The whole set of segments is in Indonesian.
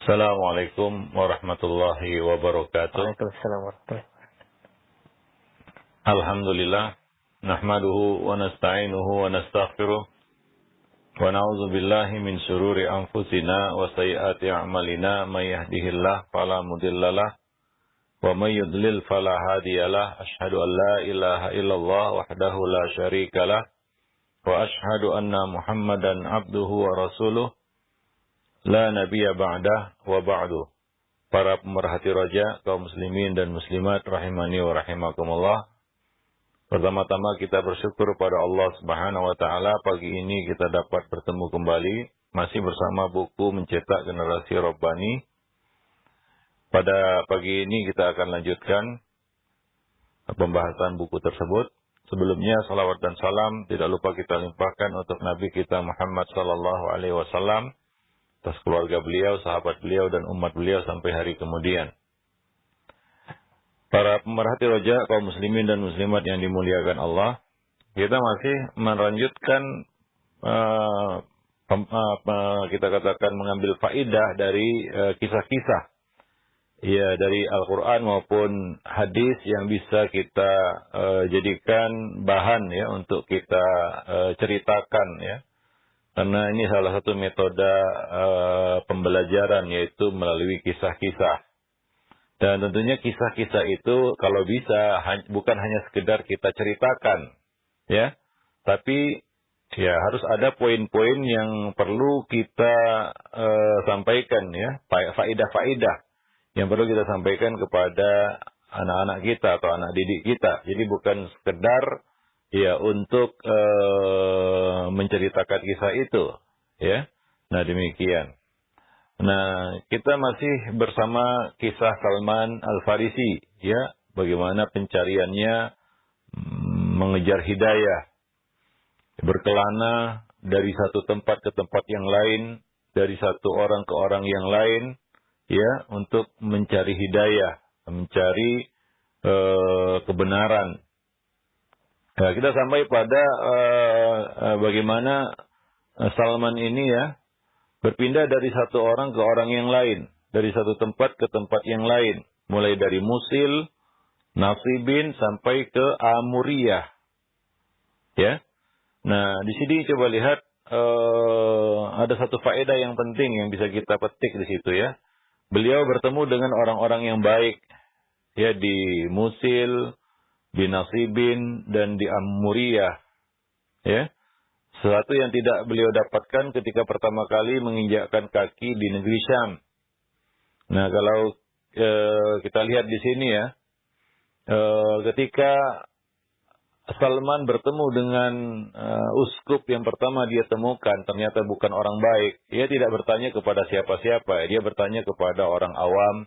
Assalamualaikum warahmatullahi wabarakatuh. Waalaikumsalam warahmatullahi wabarakatuh. Alhamdulillah, nahmaduhu wa nasta'inuhu wa nastaghfiruh wa na'udzu billahi min syururi anfusina wa sayyiati a'malina may yahdihillahu fala mudhillalah wa may yudlil fala hadiyalah. Asyhadu an la ilaha illallah wahdahu la syarikalah wa asyhadu anna Muhammadan abduhu wa rasuluh la nabiyya ba'dah wa ba'du. Para pemerhati roja, kaum muslimin dan muslimat rahimani wa rahimakumullah. Pertama-tama kita bersyukur pada Allah Subhanahu wa taala pagi ini kita dapat bertemu kembali masih bersama buku Mencetak Generasi Rabbani. Pada pagi ini kita akan lanjutkan pembahasan buku tersebut. Sebelumnya salawat dan salam tidak lupa kita limpahkan untuk Nabi kita Muhammad sallallahu alaihi wasallam, atas keluarga beliau, sahabat beliau, dan umat beliau sampai hari kemudian. Para pemerhati roja, kaum muslimin dan muslimat yang dimuliakan Allah, kita masih melanjutkan, kita katakan mengambil faidah dari kisah-kisah, ya dari Al-Quran maupun hadis yang bisa kita jadikan bahan ya untuk kita ceritakan ya. Karena ini salah satu metode pembelajaran, yaitu melalui kisah-kisah. Dan tentunya kisah-kisah itu kalau bisa bukan hanya sekedar kita ceritakan, ya, tapi ya harus ada poin-poin yang perlu kita sampaikan, ya, faidah-faidah yang perlu kita sampaikan kepada anak-anak kita atau anak didik kita. Jadi bukan sekedar ya untuk menceritakan kisah itu, ya. Nah demikian. Nah kita masih bersama kisah Salman Al-Farisi, ya. Bagaimana pencariannya mengejar hidayah, berkelana dari satu tempat ke tempat yang lain, dari satu orang ke orang yang lain, ya, untuk mencari hidayah, mencari kebenaran. Ya, kita sampai pada bagaimana Salman ini ya berpindah dari satu orang ke orang yang lain, dari satu tempat ke tempat yang lain, mulai dari Musil, Nasibin sampai ke Amuriyah. Ya. Nah, di sini coba lihat ada satu faedah yang penting yang bisa kita petik di situ ya. Beliau bertemu dengan orang-orang yang baik ya di Musil, di Nasibin, dan di Amuriyah. Ya. Sesuatu yang tidak beliau dapatkan ketika pertama kali menginjakkan kaki di negeri Syam. Nah, kalau kita lihat di sini ya, ketika Salman bertemu dengan uskup yang pertama dia temukan, ternyata bukan orang baik. Dia tidak bertanya kepada siapa-siapa, dia bertanya kepada orang awam,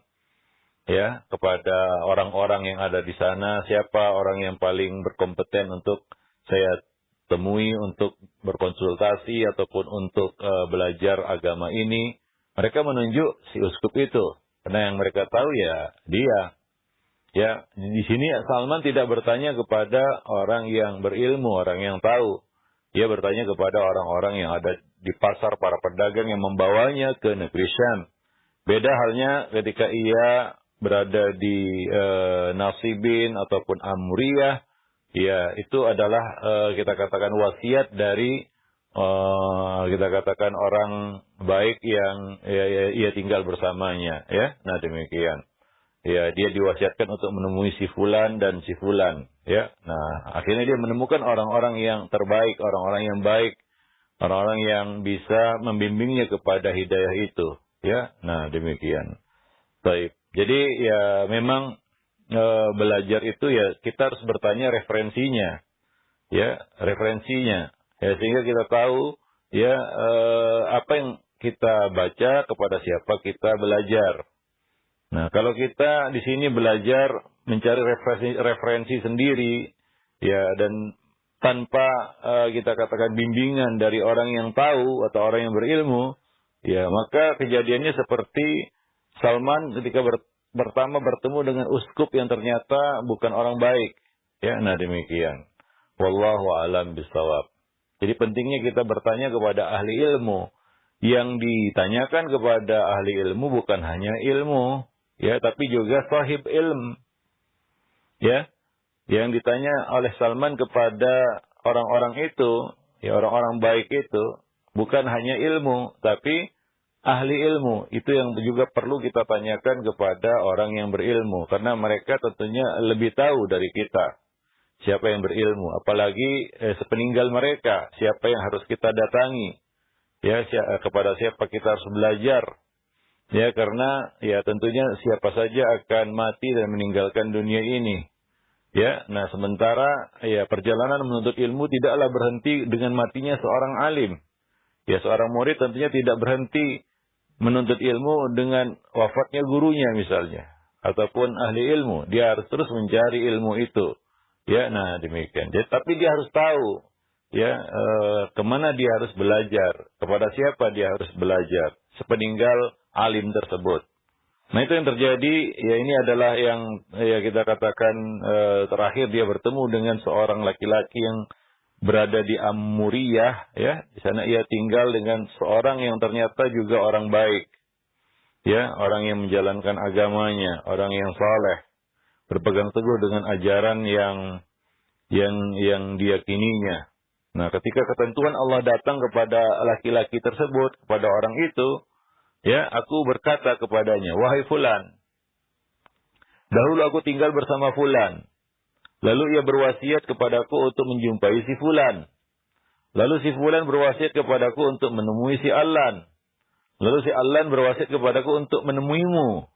ya, kepada orang-orang yang ada di sana, siapa orang yang paling berkompeten untuk saya temui untuk berkonsultasi ataupun untuk belajar agama ini. Mereka menunjuk si uskup itu, karena yang mereka tahu ya dia. Ya, di sini Salman tidak bertanya kepada orang yang berilmu, orang yang tahu. Dia bertanya kepada orang-orang yang ada di pasar, para pedagang yang membawanya ke negeri Syam. Beda halnya ketika ia berada di Nasibin ataupun Amuriyah, ya itu adalah kita katakan wasiat dari kita katakan orang baik yang ia tinggal bersamanya, ya. Nah demikian. Ya, dia diwasiatkan untuk menemui si fulan dan si fulan, ya. Nah, akhirnya dia menemukan orang-orang yang terbaik, orang-orang yang baik, orang-orang yang bisa membimbingnya kepada hidayah itu, ya. Nah demikian. Baik. Jadi ya memang belajar itu ya kita harus bertanya referensinya, ya, referensinya, ya, sehingga kita tahu ya apa yang kita baca, kepada siapa kita belajar. Nah, kalau kita di sini belajar mencari referensi sendiri, ya, dan tanpa kita katakan bimbingan dari orang yang tahu atau orang yang berilmu, ya, maka kejadiannya seperti Salman ketika pertama bertemu dengan uskup yang ternyata bukan orang baik. Ya, nah demikian. Wallahu a'lam bishawab. Jadi pentingnya kita bertanya kepada ahli ilmu, yang ditanyakan kepada ahli ilmu bukan hanya ilmu, ya, tapi juga sahib ilm. Ya, yang ditanya oleh Salman kepada orang-orang itu, ya orang-orang baik itu, bukan hanya ilmu, tapi ahli ilmu. Itu yang juga perlu kita tanyakan kepada orang yang berilmu. Karena mereka tentunya lebih tahu dari kita siapa yang berilmu. Apalagi sepeninggal mereka, siapa yang harus kita datangi. Ya, kepada siapa kita harus belajar. Ya, karena ya tentunya siapa saja akan mati dan meninggalkan dunia ini. Ya, nah sementara ya perjalanan menuntut ilmu tidaklah berhenti dengan matinya seorang alim. Ya, seorang murid tentunya tidak berhenti menuntut ilmu dengan wafatnya gurunya misalnya, ataupun ahli ilmu. Dia harus terus mencari ilmu itu. Ya, nah demikian. Jadi, tapi dia harus tahu, ya kemana dia harus belajar, kepada siapa dia harus belajar sepeninggal alim tersebut. Nah itu yang terjadi, ya ini adalah yang ya kita katakan terakhir dia bertemu dengan seorang laki-laki yang berada di Amuriyah, ya di sana ia tinggal dengan seorang yang ternyata juga orang baik, ya orang yang menjalankan agamanya, orang yang saleh, berpegang teguh dengan ajaran yang diyakininya. Nah ketika ketentuan Allah datang kepada laki-laki tersebut, kepada orang itu, ya, aku berkata kepadanya, wahai fulan, dahulu aku tinggal bersama fulan. Lalu ia berwasiat kepadaku untuk menjumpai si fulan. Lalu si fulan berwasiat kepadaku untuk menemui si Allan. Lalu si Allan berwasiat kepadaku untuk menemuimu.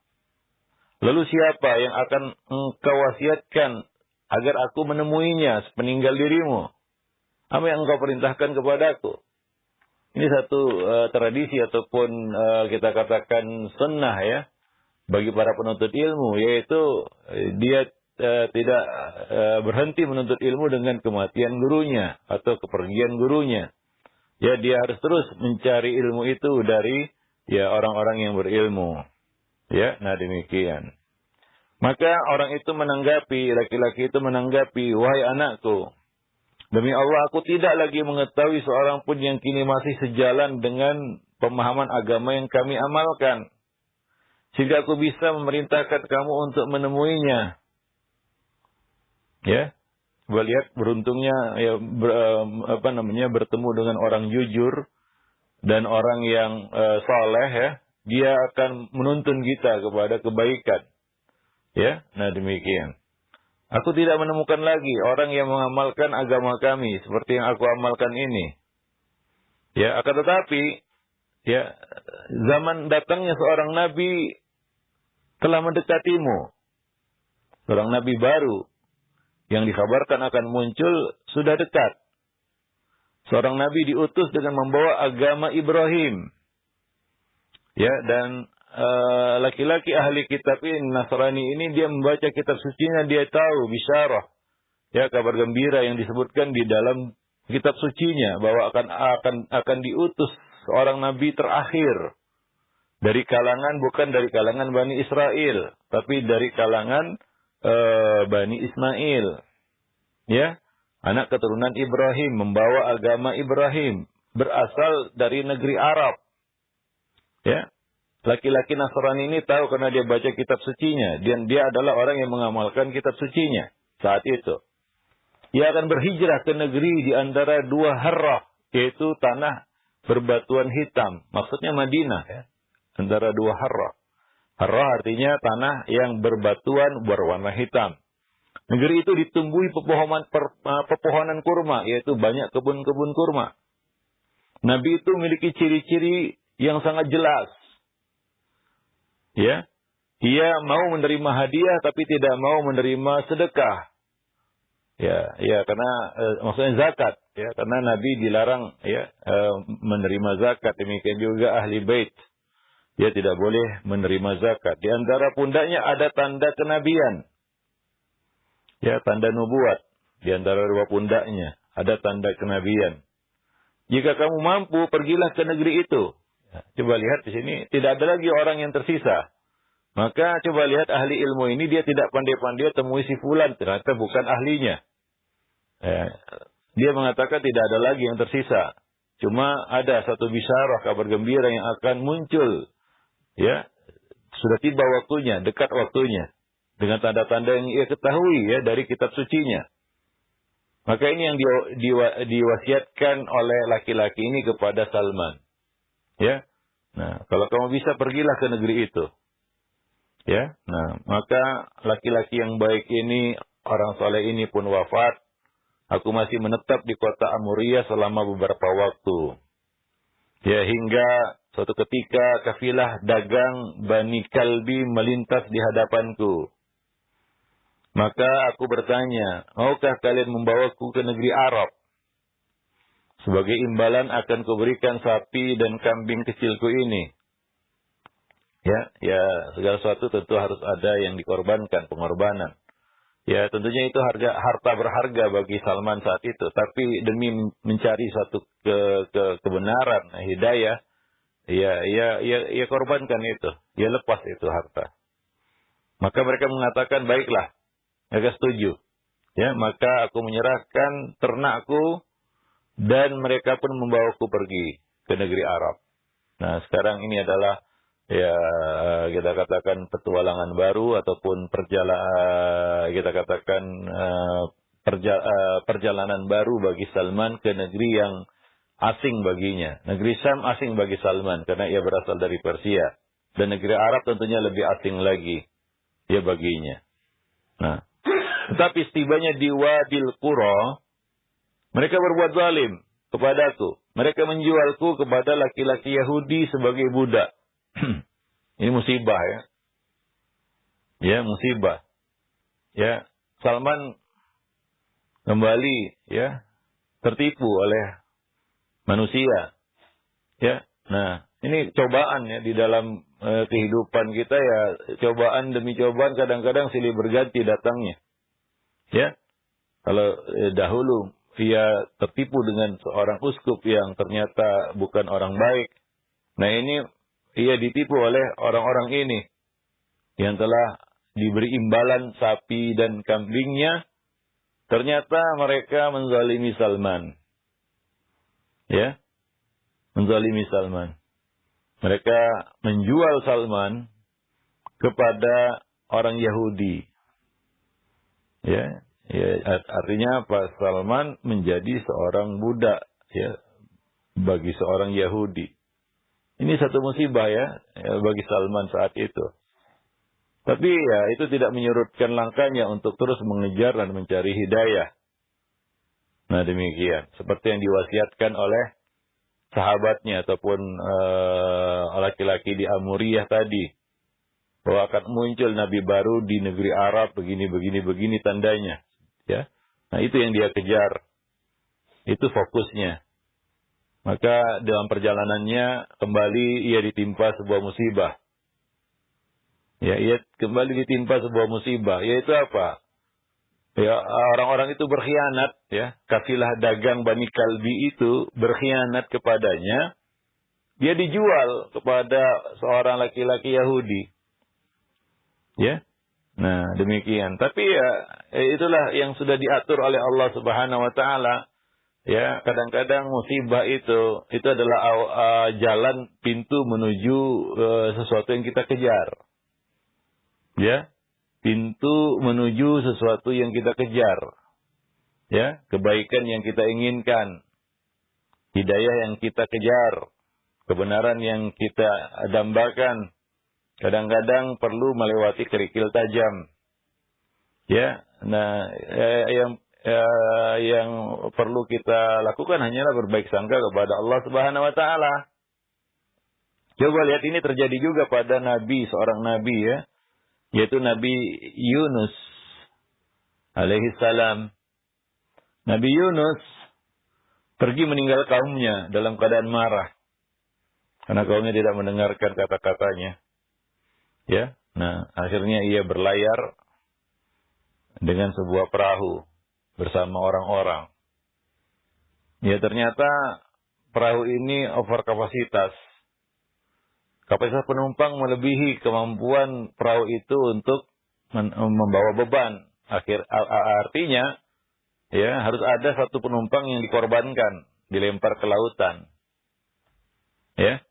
Lalu siapa yang akan engkau wasiatkan agar aku menemuinya sepeninggal dirimu? Apa yang engkau perintahkan kepadaku? Ini satu tradisi ataupun kita katakan sunnah ya bagi para penuntut ilmu, yaitu dia tidak berhenti menuntut ilmu dengan kematian gurunya atau kepergian gurunya. Ya, dia harus terus mencari ilmu itu dari ya orang-orang yang berilmu. Ya, nah demikian. Maka orang itu menanggapi, laki-laki itu menanggapi, wahai anakku, demi Allah, aku tidak lagi mengetahui seorang pun yang kini masih sejalan dengan pemahaman agama yang kami amalkan. Sehingga aku bisa memerintahkan kamu untuk menemuinya. Ya, coba lihat beruntungnya ya bertemu dengan orang jujur dan orang yang saleh ya. Dia akan menuntun kita kepada kebaikan. Ya, nah demikian. Aku tidak menemukan lagi orang yang mengamalkan agama kami seperti yang aku amalkan ini. Ya, akan tetapi ya zaman datangnya seorang nabi telah mendekatimu. Seorang nabi baru yang dikabarkan akan muncul sudah dekat. Seorang nabi diutus dengan membawa agama Ibrahim. Ya, dan laki-laki ahli kitab ini, Nasrani ini, dia membaca kitab sucinya, dia tahu bisyarah, ya kabar gembira yang disebutkan di dalam kitab sucinya bahwa akan diutus seorang nabi terakhir dari kalangan, bukan dari kalangan Bani Israel, tapi dari kalangan Bani Ismail, ya anak keturunan Ibrahim, membawa agama Ibrahim, berasal dari negeri Arab, ya. Laki-laki Nasrani ini tahu karena dia baca kitab sucinya. Dan dia adalah orang yang mengamalkan kitab sucinya saat itu. Ia akan berhijrah ke negeri di antara dua harrah, yaitu tanah berbatuan hitam. Maksudnya Madinah ya. Antara dua harrah. Harrah artinya tanah yang berbatuan berwarna hitam. Negeri itu ditumbuhi pepohonan kurma, yaitu banyak kebun-kebun kurma. Nabi itu memiliki ciri-ciri yang sangat jelas. Ya, dia mau menerima hadiah tapi tidak mau menerima sedekah. Ya, karena maksudnya zakat, ya, karena Nabi dilarang ya menerima zakat. Demikian juga ahli bait, dia tidak boleh menerima zakat. Di antara pundaknya ada tanda kenabian, ya, tanda nubuat. Di antara dua pundaknya ada tanda kenabian. Jika kamu mampu, pergilah ke negeri itu. Coba lihat di sini, tidak ada lagi orang yang tersisa. Maka coba lihat ahli ilmu ini, dia tidak pandai-pandai temui si fulan, ternyata bukan ahlinya. Dia mengatakan tidak ada lagi yang tersisa. Cuma ada satu bisyarah, kabar gembira yang akan muncul. Ya, sudah tiba waktunya, dekat waktunya. Dengan tanda-tanda yang ia ketahui ya dari kitab sucinya. Maka ini yang diwasiatkan oleh laki-laki ini kepada Salman. Ya. Nah, kalau kamu bisa pergilah ke negeri itu. Ya. Nah, maka laki-laki yang baik ini, orang soleh ini pun wafat. Aku masih menetap di kota Amuriyah selama beberapa waktu. Ya, hingga suatu ketika kafilah dagang Bani Kalbi melintas di hadapanku. Maka aku bertanya, maukah kalian membawaku ke negeri Arab? Sebagai imbalan akan kuberikan sapi dan kambing kecilku ini. Ya, segala sesuatu tentu harus ada yang dikorbankan, pengorbanan. Ya, tentunya itu harta berharga bagi Salman saat itu. Tapi demi mencari suatu kebenaran, hidayah, ya korbankan itu. Ya lepas itu harta. Maka mereka mengatakan, baiklah, mereka setuju. Ya, maka aku menyerahkan ternakku dan mereka pun membawaku pergi ke negeri Arab. Nah, sekarang ini adalah ya kita katakan petualangan baru ataupun perjalanan baru bagi Salman ke negeri yang asing baginya. Negeri Syam asing bagi Salman karena ia berasal dari Persia, dan negeri Arab tentunya lebih asing lagi ya baginya. Nah, tetapi setibanya di Wadil Qura, mereka berbuat zalim kepadaku. Mereka menjualku kepada laki-laki Yahudi sebagai budak. Ini musibah ya. Ya, musibah. Ya, Salman kembali ya tertipu oleh manusia. Ya. Nah, ini cobaan ya di dalam kehidupan kita ya, cobaan demi cobaan kadang-kadang silih berganti datangnya. Ya. Kalau dahulu ia tertipu dengan seorang uskup yang ternyata bukan orang baik. Nah, ini ia ditipu oleh orang-orang ini yang telah diberi imbalan sapi dan kambingnya. Ternyata mereka menzalimi Salman. Ya, menzalimi Salman. Mereka menjual Salman kepada orang Yahudi. Ya, artinya apa? Salman menjadi seorang budak ya bagi seorang Yahudi. Ini satu musibah ya bagi Salman saat itu. Tapi ya itu tidak menyurutkan langkahnya untuk terus mengejar dan mencari hidayah. Nah, demikian. Seperti yang diwasiatkan oleh sahabatnya ataupun laki-laki di Amuriyah tadi. Bahwa akan muncul nabi baru di negeri Arab begini tandanya. Ya. Nah, itu yang dia kejar. Itu fokusnya. Maka dalam perjalanannya kembali ia ditimpa sebuah musibah. Ya, ia kembali ditimpa sebuah musibah. Yaitu apa? Ya, orang-orang itu berkhianat. Ya, kafilah dagang Bani Kalbi itu berkhianat kepadanya. Dia dijual kepada seorang laki-laki Yahudi. Ya. Nah, demikian. Tapi ya, itulah yang sudah diatur oleh Allah Subhanahu wa taala. Ya, kadang-kadang musibah itu adalah jalan pintu menuju sesuatu yang kita kejar. Ya, pintu menuju sesuatu yang kita kejar. Ya, kebaikan yang kita inginkan. Hidayah yang kita kejar. Kebenaran yang kita dambakan. Kadang-kadang perlu melewati kerikil tajam. Ya, nah yang perlu kita lakukan hanyalah berbaik sangka kepada Allah Subhanahu wa taala. Coba lihat, ini terjadi juga pada seorang nabi ya, yaitu Nabi Yunus alaihi salam. Nabi Yunus pergi meninggal kaumnya dalam keadaan marah karena kaumnya tidak mendengarkan kata-katanya. Ya, nah akhirnya ia berlayar dengan sebuah perahu bersama orang-orang. Ya, ternyata perahu ini over kapasitas. Kapasitas penumpang melebihi kemampuan perahu itu untuk membawa beban. Artinya, ya harus ada satu penumpang yang dikorbankan dilempar ke lautan. Ya.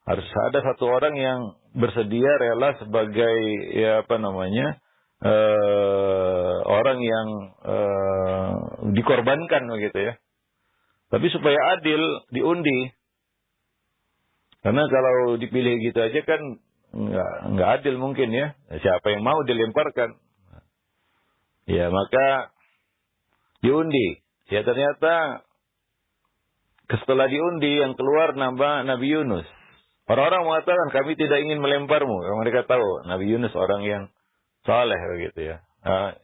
Harus ada satu orang yang bersedia rela sebagai orang yang dikorbankan begitu ya. Tapi supaya adil diundi. Karena kalau dipilih gitu aja kan nggak adil mungkin ya. Siapa yang mau dilemparkan? Ya maka diundi. Ya ternyata setelah diundi yang keluar nama Nabi Yunus. Orang-orang mengatakan kami tidak ingin melemparmu. Mereka tahu Nabi Yunus orang yang saleh begitu ya.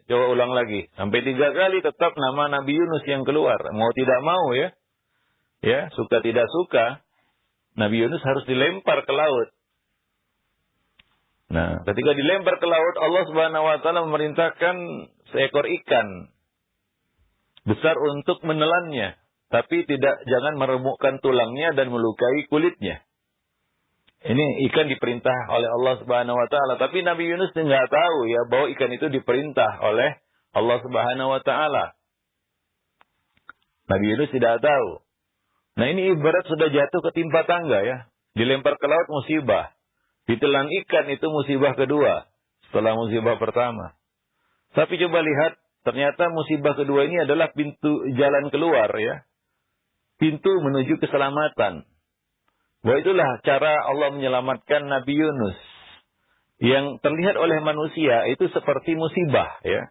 Coba ulang lagi. Sampai 3 kali tetap nama Nabi Yunus yang keluar. Mau tidak mau ya. Ya, suka tidak suka. Nabi Yunus harus dilempar ke laut. Nah, ketika dilempar ke laut, Allah Subhanahu wa taala memerintahkan seekor ikan besar untuk menelannya. Tapi jangan meremukkan tulangnya dan melukai kulitnya. Ini ikan diperintah oleh Allah Subhanahu wa taala, tapi Nabi Yunus tidak tahu ya bahwa ikan itu diperintah oleh Allah Subhanahu wa taala. Nabi Yunus tidak tahu. Nah, ini ibarat sudah jatuh ketimpa tangga ya. Dilempar ke laut musibah. Ditelan ikan itu musibah kedua setelah musibah pertama. Tapi coba lihat, ternyata musibah kedua ini adalah pintu jalan keluar ya. Pintu menuju keselamatan. Bahwa itulah cara Allah menyelamatkan Nabi Yunus. Yang terlihat oleh manusia itu seperti musibah ya.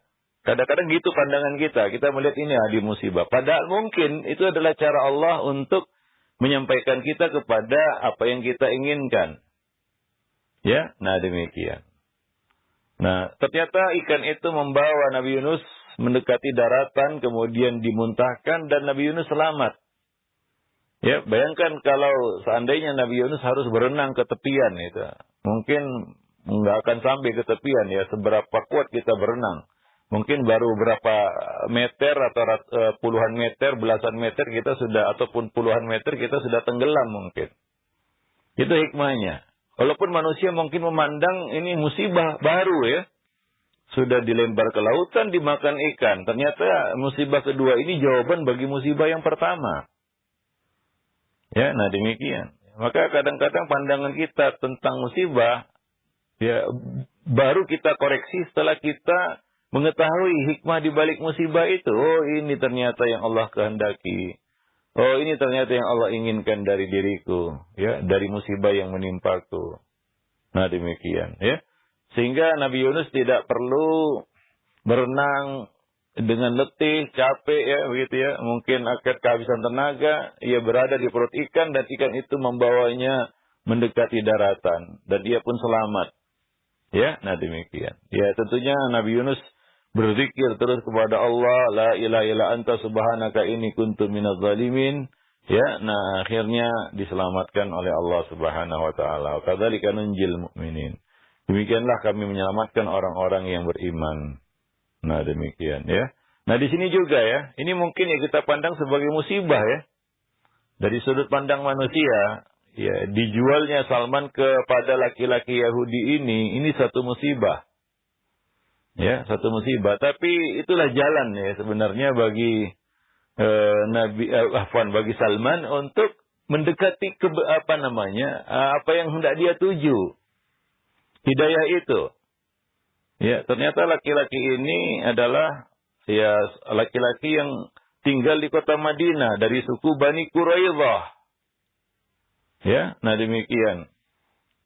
Kadang-kadang gitu pandangan kita. Kita melihat ini adi musibah. Padahal mungkin itu adalah cara Allah untuk menyampaikan kita kepada apa yang kita inginkan. Ya, nah demikian. Nah, ternyata ikan itu membawa Nabi Yunus mendekati daratan, kemudian dimuntahkan dan Nabi Yunus selamat. Ya, bayangkan kalau seandainya Nabi Yunus harus berenang ke tepian itu. Mungkin nggak akan sampai ke tepian ya, seberapa kuat kita berenang. Mungkin baru berapa meter atau puluhan meter, belasan meter kita sudah, ataupun puluhan meter kita sudah tenggelam mungkin. Itu hikmahnya. Walaupun manusia mungkin memandang ini musibah baru ya. Sudah dilempar ke lautan, dimakan ikan. Ternyata musibah kedua ini jawaban bagi musibah yang pertama. Ya, nah demikian. Maka kadang-kadang pandangan kita tentang musibah, ya baru kita koreksi setelah kita mengetahui hikmah di balik musibah itu. Oh, ini ternyata yang Allah kehendaki. Oh, ini ternyata yang Allah inginkan dari diriku. Ya, dari musibah yang menimpaku. Nah, demikian. Ya. Sehingga Nabi Yunus tidak perlu berenang dengan letih, capek ya, begitu ya. Mungkin akan kehabisan tenaga. Ia berada di perut ikan dan ikan itu membawanya mendekati daratan. Dan dia pun selamat. Ya, nah demikian. Ya, tentunya Nabi Yunus berzikir terus kepada Allah, la ilaha illa anta subhanaka inni kuntu minadz zalimin. Ya, nah akhirnya diselamatkan oleh Allah Subhanahu wa taala. Kadzalika nunjil mu'minin. Demikianlah kami menyelamatkan orang-orang yang beriman. Nah, demikian ya. Nah, di sini juga ya, ini mungkin ya kita pandang sebagai musibah ya. Dari sudut pandang manusia, ya, dijualnya Salman kepada laki-laki Yahudi ini satu musibah. Ya, satu musibah. Tapi itulah jalan ya sebenarnya bagi bagi Salman untuk mendekati apa yang hendak dia tuju. Hidayah itu. Ya, ternyata laki-laki ini adalah ya laki-laki yang tinggal di kota Madinah dari suku Bani Quraidah. Ya, nah demikian.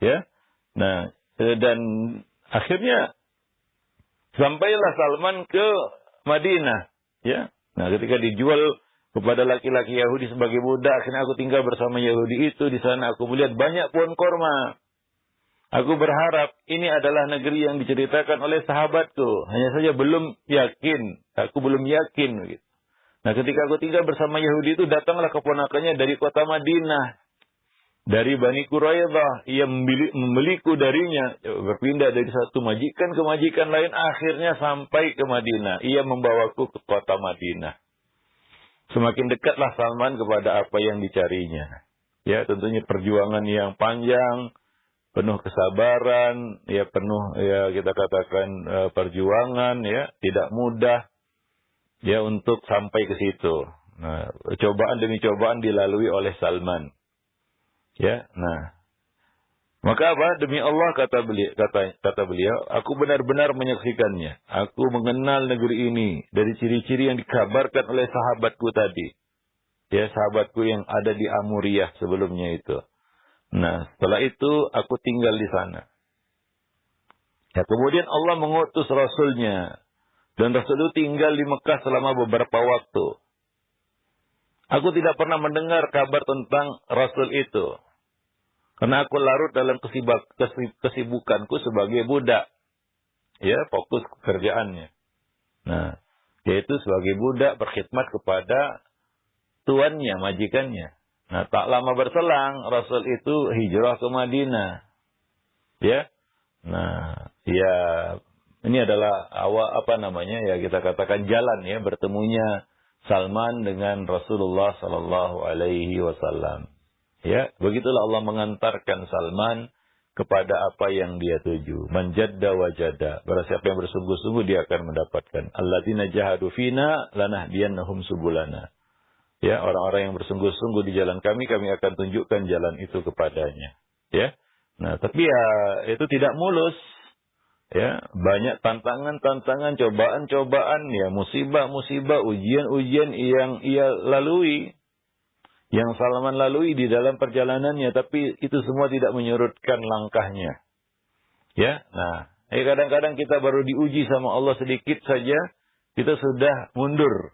Ya. Nah, dan akhirnya sampailah Salman ke Madinah, ya. Nah, ketika dijual kepada laki-laki Yahudi sebagai budak, akhirnya aku tinggal bersama Yahudi itu. Di sana aku melihat banyak pohon korma. Aku berharap ini adalah negeri yang diceritakan oleh sahabatku. Hanya saja belum yakin. Aku belum yakin. Gitu. Nah, ketika aku tinggal bersama Yahudi itu, datanglah keponakannya dari kota Madinah. Dari Bani Quraidah, ia membeliku darinya, berpindah dari satu majikan ke majikan lain, akhirnya sampai ke Madinah. Ia membawaku ke kota Madinah. Semakin dekatlah Salman kepada apa yang dicarinya. Ya, tentunya perjuangan yang panjang, penuh kesabaran, ya penuh ya kita katakan perjuangan, ya tidak mudah, ya untuk sampai ke situ. Nah, cobaan demi cobaan dilalui oleh Salman. Ya, nah. Maka apa? Demi Allah kata beliau, aku benar-benar menyaksikannya. Aku mengenal negeri ini dari ciri-ciri yang dikabarkan oleh sahabatku tadi. Ya, sahabatku yang ada di Amuriyah sebelumnya itu. Nah, setelah itu aku tinggal di sana. Ya, kemudian Allah mengutus Rasulnya. Dan Rasul itu tinggal di Mekah selama beberapa waktu. Aku tidak pernah mendengar kabar tentang Rasul itu. Karena aku larut dalam kesibukanku sebagai budak. Ya, fokus kerjaannya. Nah, yaitu sebagai budak berkhidmat kepada tuannya, majikannya. Nah, tak lama berselang, Rasul itu hijrah ke Madinah. Ya. Nah, ya, ini adalah ya kita katakan jalan ya, bertemunya Salman dengan Rasulullah sallallahu alaihi wasallam. Ya, begitulah Allah mengantarkan Salman kepada apa yang dia tuju. Man jadda wajada. Barang siapa yang bersungguh-sungguh dia akan mendapatkan. Alladzina jahadu fina lanahdiyannahum subulana. Ya, orang-orang yang bersungguh-sungguh di jalan kami akan tunjukkan jalan itu kepadanya. Ya. Nah, tapi ya itu tidak mulus. Ya, banyak tantangan-tantangan, cobaan-cobaan, ya musibah-musibah, ujian-ujian yang ia lalui. Yang Salman lalui di dalam perjalanannya, tapi itu semua tidak menyurutkan langkahnya. Ya, nah, kadang-kadang kita baru diuji sama Allah sedikit saja, kita sudah mundur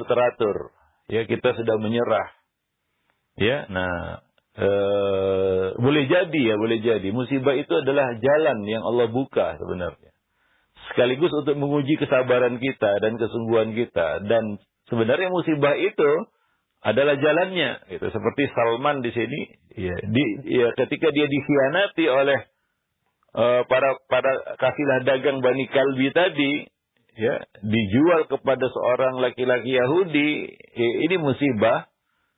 teratur. Ya, kita sudah menyerah. Ya, nah, boleh jadi musibah itu adalah jalan yang Allah buka sebenarnya. Sekaligus untuk menguji kesabaran kita dan kesungguhan kita. Dan sebenarnya musibah itu adalah jalannya, gitu. Seperti Salman di sini, ketika dia dikhianati oleh para kafilah dagang Bani Kalbi tadi, ya, dijual kepada seorang laki-laki Yahudi, ini musibah,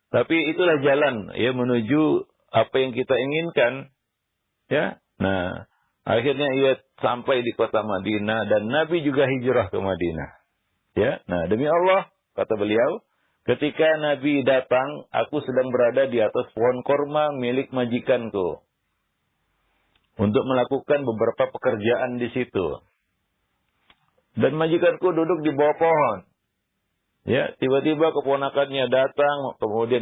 tapi itulah jalan ya menuju apa yang kita inginkan, ya. Nah, akhirnya ia sampai di kota Madinah dan Nabi juga hijrah ke Madinah. Ya, nah demi Allah kata beliau, ketika Nabi datang, aku sedang berada di atas pohon korma milik majikanku untuk melakukan beberapa pekerjaan di situ. Dan majikanku duduk di bawah pohon. Ya, tiba-tiba keponakannya datang, kemudian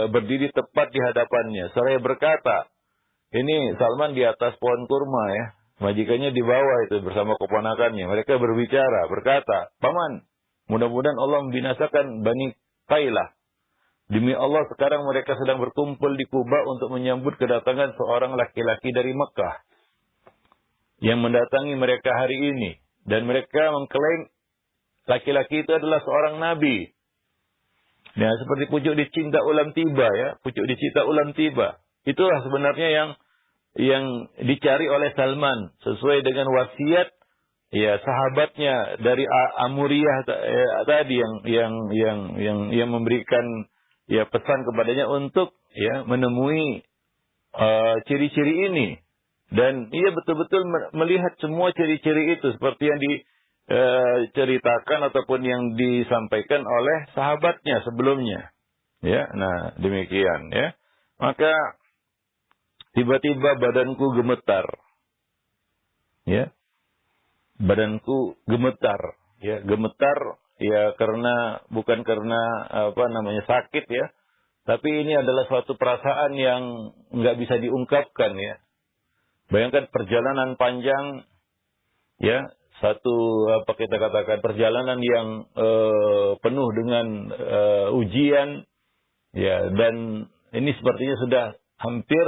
berdiri tepat di hadapannya. Seraya berkata, ini Salman di atas pohon kurma ya. Majikannya di bawah itu bersama keponakannya. Mereka berbicara, berkata, Paman, mudah-mudahan Allah membinasakan Bani Qailah. Demi Allah sekarang mereka sedang berkumpul di Kuba untuk menyambut kedatangan seorang laki-laki dari Mekah. Yang mendatangi mereka hari ini. Dan mereka mengklaim laki-laki itu adalah seorang nabi. Nah, seperti pucuk dicinta ulam tiba ya, pucuk dicinta ulam tiba. Itulah sebenarnya yang dicari oleh Salman sesuai dengan wasiat ya sahabatnya dari Amuriyah tadi yang memberikan ya pesan kepadanya untuk ya menemui ciri-ciri ini. Dan ia betul-betul melihat semua ciri-ciri itu seperti yang diceritakan ataupun yang disampaikan oleh sahabatnya sebelumnya. Ya, nah demikian ya. Maka tiba-tiba badanku gemetar. Ya. Badanku gemetar, ya, gemetar ya bukan karena sakit ya. Tapi ini adalah suatu perasaan yang enggak bisa diungkapkan ya. Bayangkan perjalanan panjang, ya, kita katakan perjalanan yang penuh dengan ujian, ya, dan ini sepertinya sudah hampir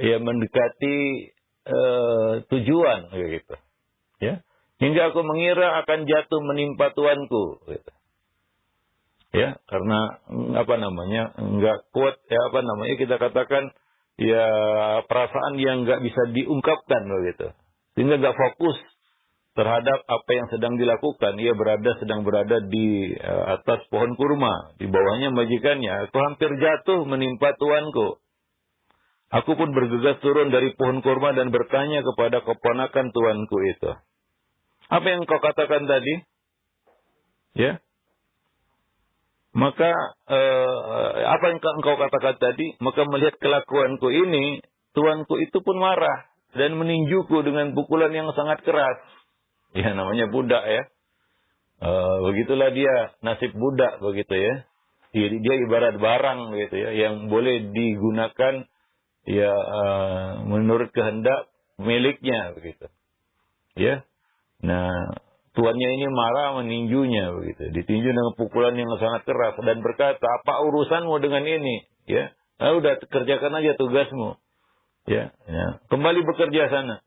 ya mendekati tujuan, gitu, ya, hingga aku mengira akan jatuh menimpa tuanku, gitu. Ya, karena enggak kuat, ya, kita katakan. Ya perasaan yang nggak bisa diungkapkan begitu, sehingga nggak fokus terhadap apa yang sedang dilakukan. Ia sedang berada di atas pohon kurma, di bawahnya majikannya. Aku hampir jatuh menimpa tuanku. Aku pun bergegas turun dari pohon kurma dan bertanya kepada keponakan tuanku itu, apa yang kau katakan tadi? Ya, Maka apa yang engkau katakan tadi, maka melihat kelakuanku ini, tuanku itu pun marah dan meninjuku dengan pukulan yang sangat keras. Ya, namanya budak ya. Begitulah dia nasib budak begitu ya. Dia ibarat barang begitu ya, yang boleh digunakan ya menurut kehendak miliknya begitu. Ya. Nah, tuannya ini marah meninjunya begitu. Ditinju dengan pukulan yang sangat keras dan berkata, "Apa urusanmu dengan ini?" Ya. Udah kerjakan aja tugasmu. Ya, ya. Kembali bekerja sana.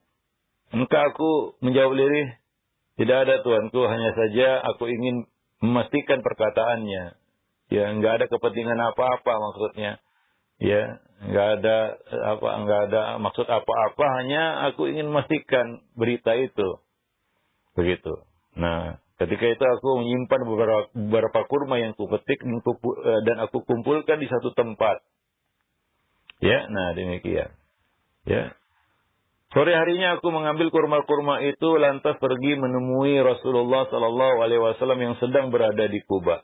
Maka aku menjawab lirih, "Tidak ada tuanku, hanya saja aku ingin memastikan perkataannya. Ya, enggak ada kepentingan apa-apa maksudnya. Ya, enggak ada maksud apa-apa, hanya aku ingin memastikan berita itu." Begitu. Nah, ketika itu aku menyimpan beberapa kurma yang kupetik dan aku kumpulkan di satu tempat. Ya, nah demikian. Ya. Sore harinya aku mengambil kurma-kurma itu lantas pergi menemui Rasulullah sallallahu alaihi wasallam yang sedang berada di Kuba.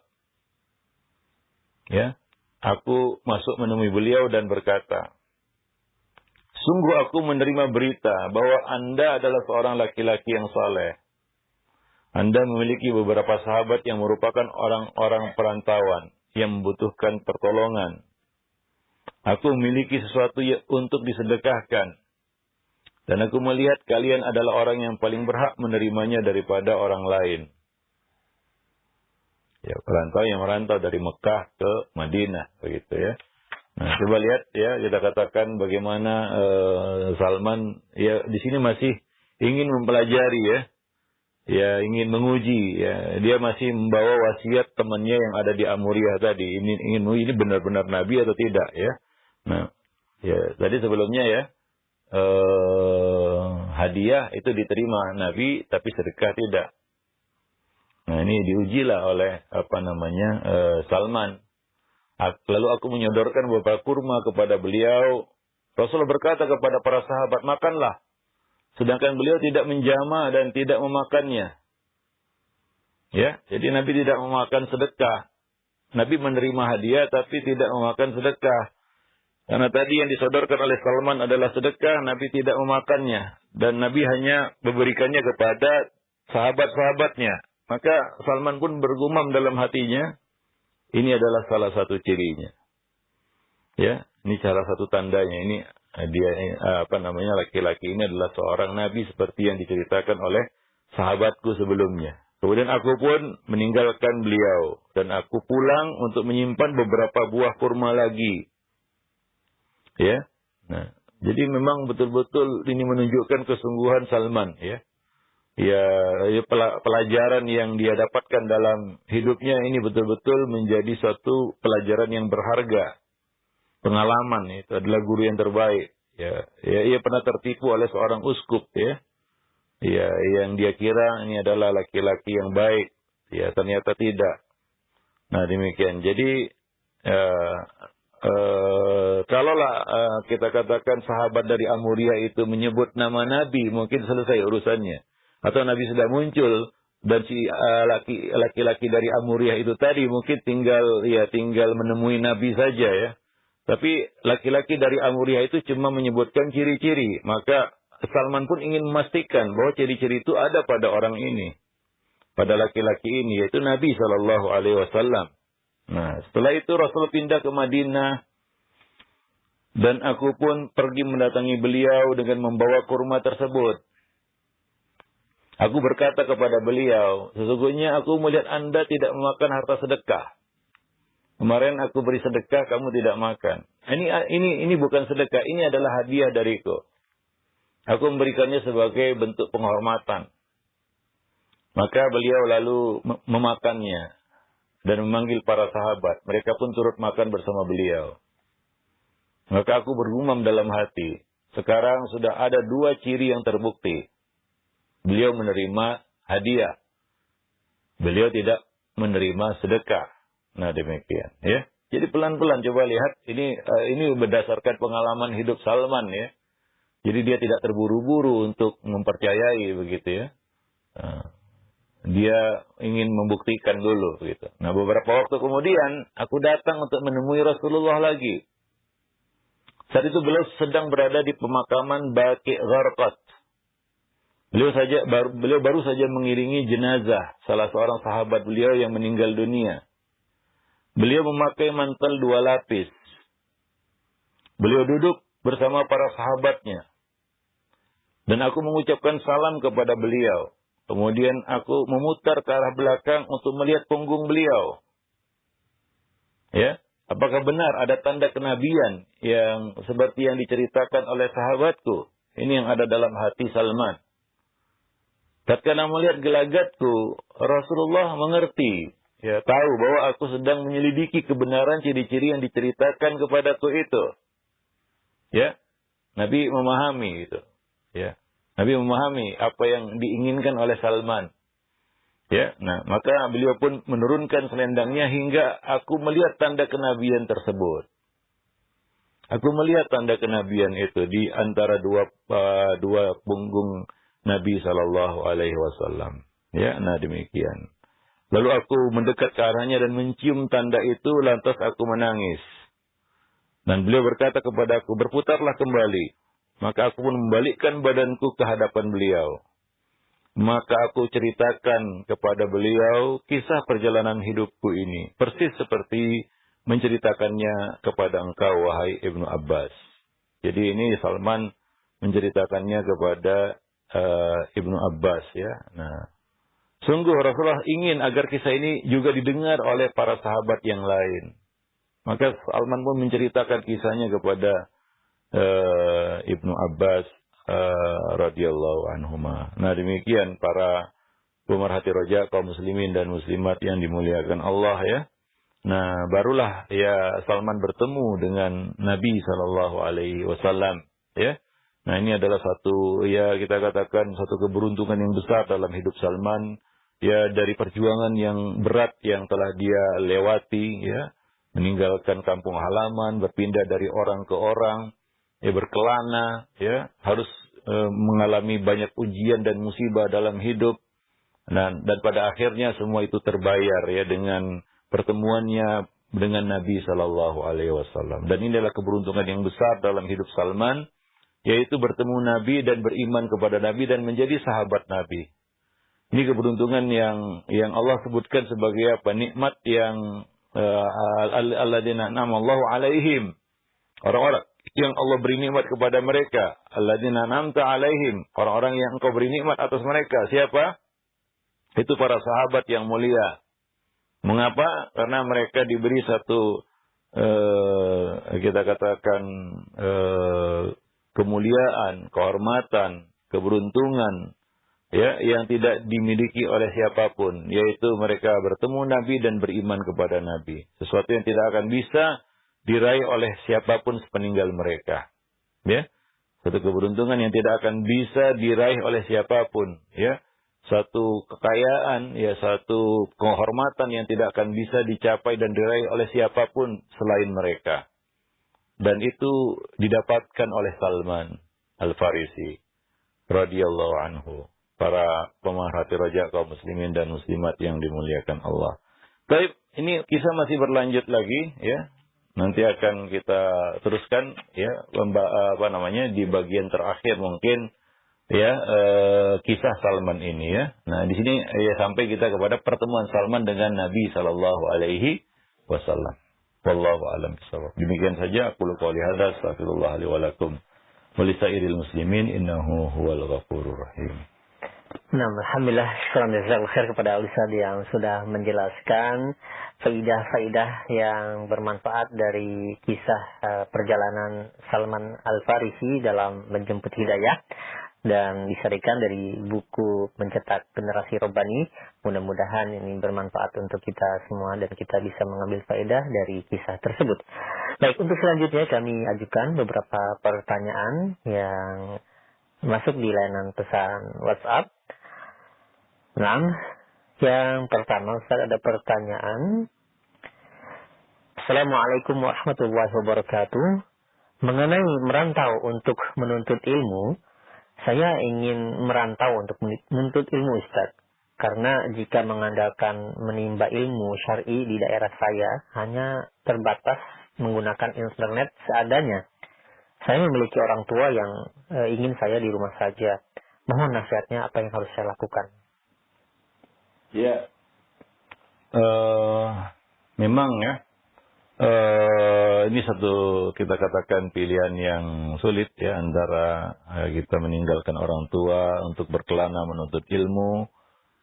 Ya. Aku masuk menemui beliau dan berkata, "Sungguh aku menerima berita bahwa Anda adalah seorang laki-laki yang saleh. Anda memiliki beberapa sahabat yang merupakan orang-orang perantauan yang membutuhkan pertolongan. Aku memiliki sesuatu untuk disedekahkan. Dan aku melihat kalian adalah orang yang paling berhak menerimanya daripada orang lain." Ya, perantau yang merantau dari Mekah ke Madinah, begitu ya. Nah, coba lihat ya, kita katakan bagaimana Salman ya di sini masih ingin mempelajari ya. Ya, ingin menguji ya. Dia masih membawa wasiat temannya yang ada di Amuriah tadi. Ingin ini benar-benar nabi atau tidak ya. Nah, ya tadi sebelumnya ya hadiah itu diterima nabi tapi sedekah tidak. Nah, ini diujilah oleh Salman. Lalu aku menyodorkan beberapa kurma kepada beliau. Rasulullah berkata kepada para sahabat, "Makanlah." Sedangkan beliau tidak menjama dan tidak memakannya. Ya, jadi Nabi tidak memakan sedekah. Nabi menerima hadiah tapi tidak memakan sedekah. Karena tadi yang disodorkan oleh Salman adalah sedekah, Nabi tidak memakannya. Dan Nabi hanya memberikannya kepada sahabat-sahabatnya. Maka Salman pun bergumam dalam hatinya, ini adalah salah satu cirinya. Ya, ini salah satu tandanya. Ini dia laki-laki ini adalah seorang nabi seperti yang diceritakan oleh sahabatku sebelumnya. Kemudian aku pun meninggalkan beliau dan aku pulang untuk menyimpan beberapa buah kurma lagi. Ya. Nah, jadi memang betul-betul ini menunjukkan kesungguhan Salman ya. Ya, pelajaran yang dia dapatkan dalam hidupnya ini betul-betul menjadi suatu pelajaran yang berharga. Pengalaman itu adalah guru yang terbaik. Ya, ia pernah tertipu oleh seorang uskup ya. Ya, yang dia kira ini adalah laki-laki yang baik. Ya, ternyata tidak. Nah, demikian. Jadi kalaulah kita katakan sahabat dari Amuriah itu menyebut nama Nabi, mungkin selesai urusannya. Atau Nabi sudah muncul dan si laki-laki dari Amuriah itu tadi mungkin tinggal menemui Nabi saja ya. Tapi laki-laki dari Amuriah itu cuma menyebutkan ciri-ciri. Maka Salman pun ingin memastikan bahwa ciri-ciri itu ada pada orang ini. Pada laki-laki ini, yaitu Nabi SAW. Nah, setelah itu Rasul pindah ke Madinah. Dan aku pun pergi mendatangi beliau dengan membawa kurma tersebut. Aku berkata kepada beliau, "Sesungguhnya aku melihat Anda tidak memakan harta sedekah. Kemarin aku beri sedekah, kamu tidak makan. Ini bukan sedekah, ini adalah hadiah dariku. Aku memberikannya sebagai bentuk penghormatan." Maka beliau lalu memakannya dan memanggil para sahabat. Mereka pun turut makan bersama beliau. Maka aku bergumam dalam hati, sekarang sudah ada 2 ciri yang terbukti. Beliau menerima hadiah. Beliau tidak menerima sedekah. Nah, demikian ya. Jadi pelan-pelan coba lihat ini berdasarkan pengalaman hidup Salman ya. Jadi dia tidak terburu-buru untuk mempercayai begitu ya. Dia ingin membuktikan dulu gitu. Nah, beberapa waktu kemudian aku datang untuk menemui Rasulullah lagi. Saat itu beliau sedang berada di pemakaman Baqi' Gharqad. Beliau baru saja mengiringi jenazah salah seorang sahabat beliau yang meninggal dunia. Beliau memakai mantel 2 lapis. Beliau duduk bersama para sahabatnya. Dan aku mengucapkan salam kepada beliau. Kemudian aku memutar ke arah belakang untuk melihat punggung beliau. Ya, apakah benar ada tanda kenabian yang seperti yang diceritakan oleh sahabatku? Ini yang ada dalam hati Salman. Tatkala melihat gelagatku, Rasulullah mengerti, ya, tahu bahwa aku sedang menyelidiki kebenaran ciri-ciri yang diceritakan kepadaku itu. Ya, Nabi memahami itu. Ya. Nabi memahami apa yang diinginkan oleh Salman. Ya, nah, maka beliau pun menurunkan selendangnya hingga aku melihat tanda kenabian tersebut. Aku melihat tanda kenabian itu di antara dua punggung Nabi Sallallahu Alaihi Wasallam. Ya, nah demikian. Lalu aku mendekat ke arahnya dan mencium tanda itu, lantas aku menangis. Dan beliau berkata kepadaku, berputarlah kembali. Maka aku pun membalikkan badanku ke hadapan beliau. Maka aku ceritakan kepada beliau kisah perjalanan hidupku ini. Persis seperti menceritakannya kepada engkau, wahai Ibnu Abbas. Jadi ini Salman menceritakannya kepada Ibnu Abbas. Ya. Nah, sungguh Rasulullah ingin agar kisah ini juga didengar oleh para sahabat yang lain. Maka Salman pun menceritakan kisahnya kepada Ibnu Abbas radhiyallahu anhuma. Nah, demikian para pemerhati roja kaum muslimin dan muslimat yang dimuliakan Allah ya. Nah, barulah ya Salman bertemu dengan Nabi sallallahu alaihi wasallam ya. Nah, ini adalah satu ya kita katakan satu keberuntungan yang besar dalam hidup Salman ya, dari perjuangan yang berat yang telah dia lewati ya, meninggalkan kampung halaman, berpindah dari orang ke orang, ya berkelana, ya harus mengalami banyak ujian dan musibah dalam hidup. Dan pada akhirnya semua itu terbayar ya dengan pertemuannya dengan Nabi Sallallahu Alaihi Wasallam. Dan ini adalah keberuntungan yang besar dalam hidup Salman, yaitu bertemu Nabi dan beriman kepada Nabi dan menjadi sahabat Nabi. Ini keberuntungan yang Allah sebutkan sebagai apa? Nikmat yang alladzina an'amallahu alaihim. Orang-orang yang Allah beri nikmat kepada mereka. Alladzina an'amta alaihim. Orang-orang yang Engkau beri nikmat atas mereka. Siapa? Itu para sahabat yang mulia. Mengapa? Karena mereka diberi satu kita katakan kemuliaan, kehormatan, keberuntungan ya yang tidak dimiliki oleh siapapun, yaitu mereka bertemu Nabi dan beriman kepada Nabi. Sesuatu yang tidak akan bisa diraih oleh siapapun sepeninggal mereka. Ya. Satu keberuntungan yang tidak akan bisa diraih oleh siapapun, ya. Satu kekayaan, ya satu kehormatan yang tidak akan bisa dicapai dan diraih oleh siapapun selain mereka. Dan itu didapatkan oleh Salman Al-Farisi radhiyallahu anhu. Para pemerhati roja kaum muslimin dan muslimat yang dimuliakan Allah. Baik, ini kisah masih berlanjut lagi, ya. Nanti akan kita teruskan, ya, di bagian terakhir mungkin. Ya, kisah Salman ini ya. Nah, di sini ya sampai kita kepada pertemuan Salman dengan Nabi sallallahu alaihi wasallam. Wallahu a'lam bishawab. Demikian saja aku qouli hadza, astaghfirullah li wa lakum wa lisairil muslimin innahu huwal ghafurur rahim. Nah, alhamdulillah, syukur jazakallahu khair kepada Ustaz yang sudah menjelaskan faidah-faidah yang bermanfaat dari kisah perjalanan Salman Al-Farisi dalam menjemput hidayah. Dan disarikan dari buku Mencetak Generasi Robbani. Mudah-mudahan ini bermanfaat untuk kita semua dan kita bisa mengambil faedah dari kisah tersebut. Baik, untuk selanjutnya kami ajukan beberapa pertanyaan yang masuk di layanan pesan WhatsApp. Nah, yang pertama Ustaz, ada pertanyaan. Assalamualaikum warahmatullahi wabarakatuh. Mengenai merantau untuk menuntut ilmu, saya ingin merantau untuk menuntut ilmu, Ustaz. Karena jika mengandalkan menimba ilmu syar'i di daerah saya hanya terbatas menggunakan internet seadanya. Saya memiliki orang tua yang ingin saya di rumah saja. Mohon nasihatnya apa yang harus saya lakukan. Ya, memang ya, ini satu kita katakan pilihan yang sulit ya, antara kita meninggalkan orang tua untuk berkelana menuntut ilmu,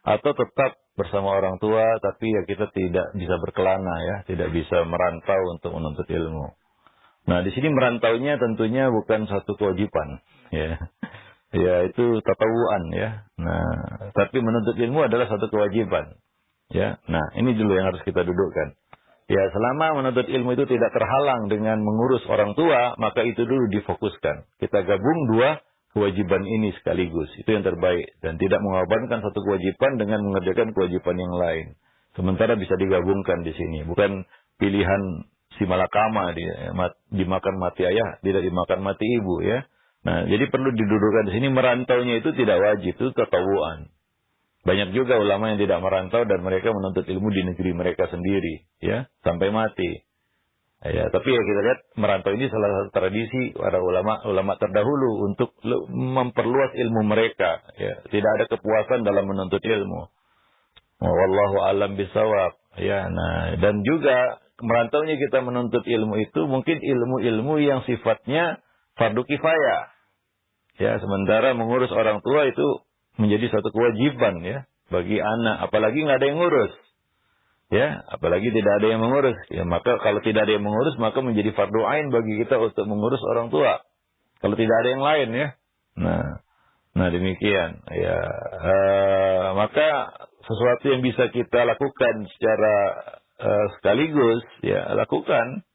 atau tetap bersama orang tua tapi ya kita tidak bisa berkelana ya, tidak bisa merantau untuk menuntut ilmu. Nah, di sini merantaunya tentunya bukan satu kewajiban ya. Ya, itu tatawuan ya. Nah, tapi menuntut ilmu adalah satu kewajiban. Ya. Nah, ini dulu yang harus kita dudukkan. Ya, selama menuntut ilmu itu tidak terhalang dengan mengurus orang tua, maka itu dulu difokuskan. Kita gabung dua kewajiban ini sekaligus. Itu yang terbaik. Dan tidak mengorbankan satu kewajiban dengan mengerjakan kewajiban yang lain. Sementara bisa digabungkan di sini. Bukan pilihan si malakama, dimakan mati ayah, tidak dimakan mati ibu ya. Nah, jadi perlu didudukkan di sini. Merantaunya itu tidak wajib, itu tatawuan. Banyak juga ulama yang tidak merantau dan mereka menuntut ilmu di negeri mereka sendiri ya, sampai mati. Ya, tapi ya kita lihat merantau ini salah satu tradisi para ulama terdahulu untuk memperluas ilmu mereka. Ya, tidak ada kepuasan dalam menuntut ilmu. Wallahu a'lam bishawab. Ya, nah, dan juga merantaunya kita menuntut ilmu itu mungkin ilmu-ilmu yang sifatnya fardu kifayah. Ya, sementara mengurus orang tua itu menjadi satu kewajiban ya bagi anak, apalagi nggak ada yang ngurus. Ya, apalagi tidak ada yang mengurus. Ya, maka kalau tidak ada yang mengurus, maka menjadi fardu ain bagi kita untuk mengurus orang tua. Kalau tidak ada yang lain ya. Nah demikian. Ya, maka sesuatu yang bisa kita lakukan secara sekaligus, ya lakukan.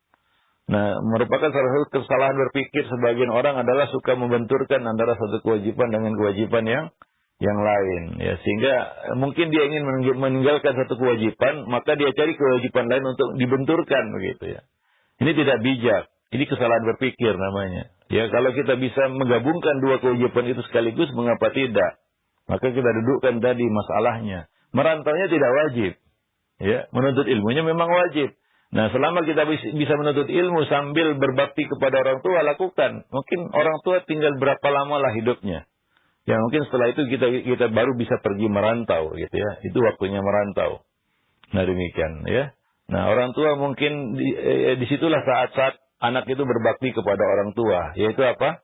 Nah, merupakan salah satu kesalahan berpikir sebagian orang adalah suka membenturkan antara satu kewajiban dengan kewajiban yang lain ya, sehingga mungkin dia ingin meninggalkan satu kewajiban, maka dia cari kewajiban lain untuk dibenturkan begitu ya. Ini tidak bijak, ini kesalahan berpikir namanya. Ya, kalau kita bisa menggabungkan dua kewajiban itu sekaligus, mengapa tidak? Maka kita dudukkan tadi masalahnya. Merantaunya tidak wajib. Ya, menuntut ilmunya memang wajib. Nah, selama kita bisa menuntut ilmu sambil berbakti kepada orang tua, lakukan. Mungkin orang tua tinggal berapa lama lah hidupnya. Ya, mungkin setelah itu kita baru bisa pergi merantau gitu ya. Itu waktunya merantau. Nah, demikian ya. Nah, orang tua mungkin disitulah saat-saat anak itu berbakti kepada orang tua. Yaitu apa?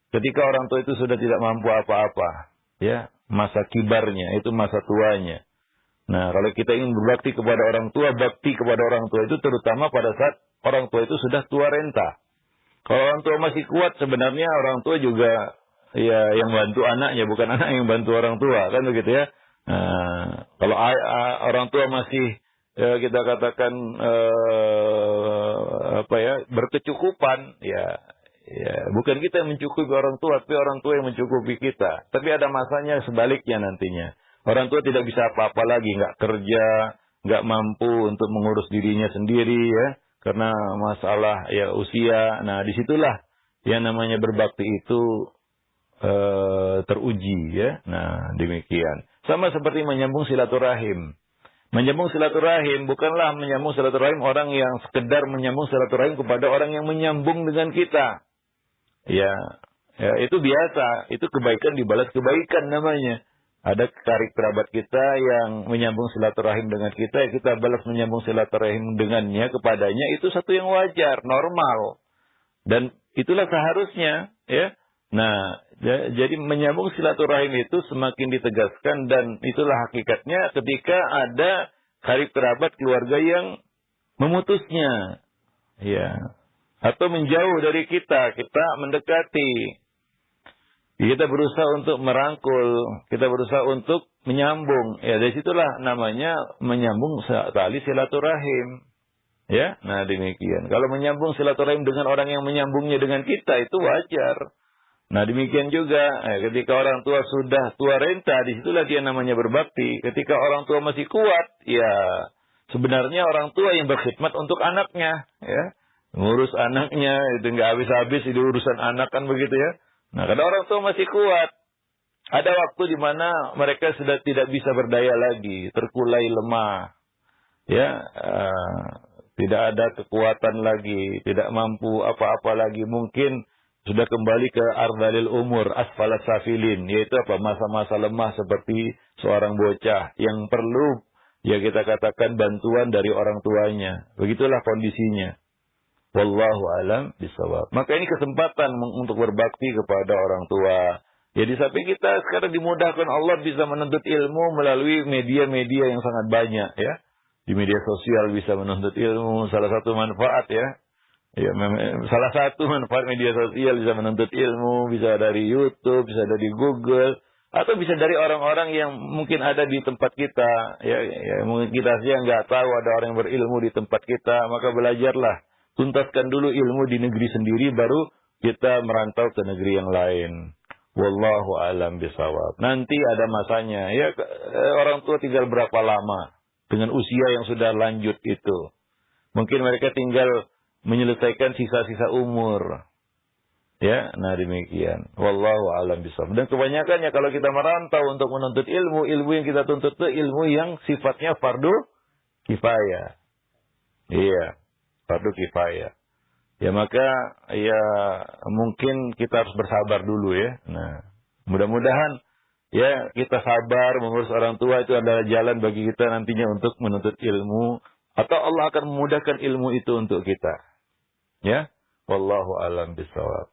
Ketika orang tua itu sudah tidak mampu apa-apa. Ya, masa kibarnya, itu masa tuanya. Nah, kalau kita ingin berbakti kepada orang tua, bakti kepada orang tua itu terutama pada saat orang tua itu sudah tua renta. Kalau orang tua masih kuat, sebenarnya orang tua juga ya yang bantu anaknya, bukan anak yang bantu orang tua, kan begitu ya. Nah, kalau orang tua masih kita katakan berkecukupan, ya bukan kita yang mencukupi orang tua, tapi orang tua yang mencukupi kita. Tapi ada masanya sebaliknya nantinya. Orang tua tidak bisa apa-apa lagi, nggak kerja, nggak mampu untuk mengurus dirinya sendiri ya, karena masalah ya usia. Nah, disitulah yang namanya berbakti itu teruji ya. Nah, demikian. Sama seperti menyambung silaturahim. Menyambung silaturahim bukanlah menyambung silaturahim orang yang sekedar menyambung silaturahim kepada orang yang menyambung dengan kita. Ya, itu biasa, itu kebaikan dibalas kebaikan namanya. Ada karib kerabat kita yang menyambung silaturahim dengan kita, kita balas menyambung silaturahim dengannya kepadanya, itu satu yang wajar, normal. Dan itulah seharusnya, ya. Nah, jadi menyambung silaturahim itu semakin ditegaskan dan itulah hakikatnya ketika ada karib kerabat keluarga yang memutusnya. Ya. Atau menjauh dari kita mendekati. Kita berusaha untuk merangkul, kita berusaha untuk menyambung. Ya, dari situlah namanya menyambung tali silaturahim. Ya, nah demikian. Kalau menyambung silaturahim dengan orang yang menyambungnya dengan kita, itu wajar. Nah, demikian juga ketika orang tua sudah tua renta, disitulah dia namanya berbakti. Ketika orang tua masih kuat, ya sebenarnya orang tua yang berkhidmat untuk anaknya. Ya, ngurus anaknya, itu nggak habis-habis itu urusan anak kan begitu ya. Nah, kalau orang tua masih kuat, Ada waktu di mana mereka sudah tidak bisa berdaya lagi, terkulai lemah, ya, tidak ada kekuatan lagi, tidak mampu apa-apa lagi. Mungkin sudah kembali ke ardalil umur, asfalas safilin, yaitu apa? Masa-masa lemah seperti seorang bocah yang perlu, ya kita katakan, bantuan dari orang tuanya. Begitulah kondisinya. Wallahu alam bisawab. Maka ini kesempatan untuk berbakti kepada orang tua. Ya, di samping kita sekarang dimudahkan Allah bisa menuntut ilmu melalui media-media yang sangat banyak, ya. Di media sosial bisa menuntut ilmu, salah satu manfaat, ya. Ya, salah satu manfaat media sosial bisa menuntut ilmu, bisa dari YouTube, bisa dari Google, atau bisa dari orang-orang yang mungkin ada di tempat kita. Ya, mungkin kita sih nggak tahu ada orang yang berilmu di tempat kita, maka belajarlah. Tuntaskan dulu ilmu di negeri sendiri, baru kita merantau ke negeri yang lain. Wallahu alam bisawab. Nanti ada masanya. Ya, orang tua tinggal berapa lama dengan usia yang sudah lanjut itu. Mungkin mereka tinggal menyelesaikan sisa-sisa umur. Ya, nah demikian. Wallahu alam bisawab. Dan kebanyakannya kalau kita merantau untuk menuntut ilmu, ilmu yang kita tuntut itu ilmu yang sifatnya fardu kifayah. Iya, fardu kifayah. Ya maka ya mungkin kita harus bersabar dulu, ya. Nah, mudah-mudahan ya kita sabar mengurus orang tua itu adalah jalan bagi kita nantinya untuk menuntut ilmu, atau Allah akan memudahkan ilmu itu untuk kita. Ya, wallahu alam bisawab.